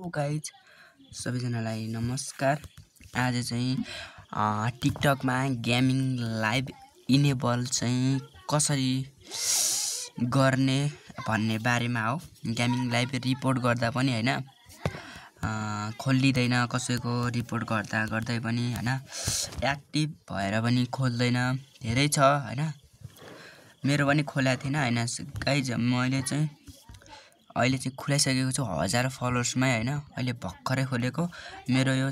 Guys सबैजनालाई नमस्कार। आज चाहिँ टिकटकमा गेमिङ लाइभ इनेबल चाहिँ कसरी गर्ने भन्ने बारेमा हो। गेमिङ लाइभ रिपोर्ट गर्दा पनि हैन खोलिदैन, कसैको रिपोर्ट गर्दै पनि हैन एक्टिभ भएर पनि खोल्दैन, धेरै छ हैन। मेरो पनि खोलेको थिएन हैन गाइज। मैले चाहिँ अहिले चाहिँ खुलाइसकेको छु 1000 फलोअर्समै हैन। अहिले भर्खरै खोलेको मेरो यो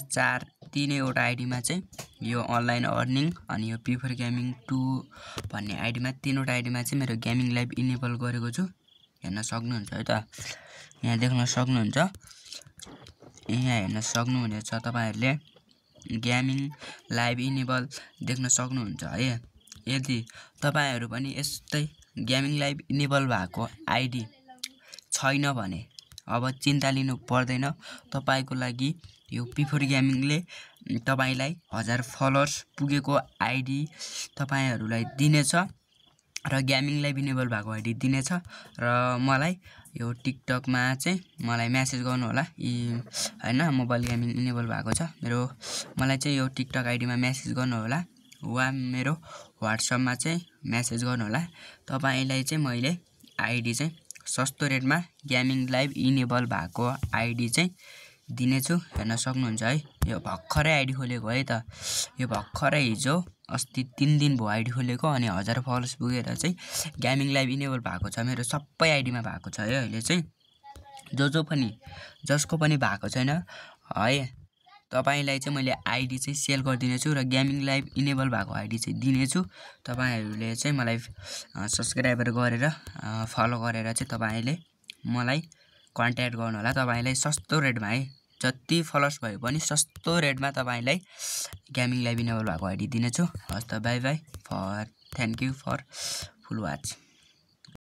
3वटा आइडीमा चाहिँ यो अनलाइन अर्निङ अनि यो पी4 गेमिङ 2 भन्ने आइडीमा 3वटा आइडीमा चाहिँ मेरो गेमिङ लाइभ इनेबल गरेको छु। हेर्न सक्नुहुन्छ है त, यहाँ देख्न सक्नुहुन्छ, यहाँ हेर्न सक्नुहुनेछ तपाईहरुले गेमिङ लाइभ इनेबल देख्न सक्नुहुन्छ है। यदि तपाईहरु पनि यस्तै गेमिङ लाइभ इनेबल भएको आइडी छैन भने अब चिन्ता लिनु पर्दैन। तपाईको लागि यो पी4 गेमिङले तपाईलाई 1000 फलोअर्स पुगेको आइडी तपाईहरुलाई दिनेछ र गेमिङ लाइभ इनेबल भएको आइडी दिनेछ। र मलाई यो टिकटकमा चाहिँ मलाई मेसेज गर्नु होला हैन, मोबाइल गेमिङ इनेबल भएको छ मेरो। मलाई चाहिँ यो टिकटक आइडीमा मेसेज गर्नु होला वा मेरो व्हाट्सएपमा चाहिँ मेसेज गर्नु होला। तपाईलाई चाहिँ मैले आइडी चाहिँ सस्तो रेटमा गेमिङ लाइभ इनेबल भएको आइडी चाहिँ दिनेछु। हेर्न सक्नुहुन्छ है, यो भर्खरै आइडी खोलेको है त। यो भर्खरै हिजो अस्ति 3 दिन भयो आइडी खोलेको अनि 1000 फलोअर्स पुगेर चाहिँ गेमिङ लाइभ इनेबल भएको छ। मेरो सबै आइडीमा भएको छ है। अहिले चाहिँ जसको पनि भएको छैन है, तपाईलाई चाहिँ मैले आइडी चाहिँ सेल गरिदिनेछु र गेमिङ लाइभ इनेबल भएको आइडी चाहिँ दिनेछु। तपाईहरुले चाहिँ मलाई सब्स्क्राइबर गरेर फलो गरेर चाहिँ तपाईले मलाई कन्ट्याक्ट गर्नु होला। तपाईलाई सस्तो रेटमा है, जति फलोअर्स भए पनि सस्तो रेटमा तपाईलाई गेमिङ लाइभ इनेबल भएको आइडी दिनेछु। हस् त, bye bye for thank you for full watch.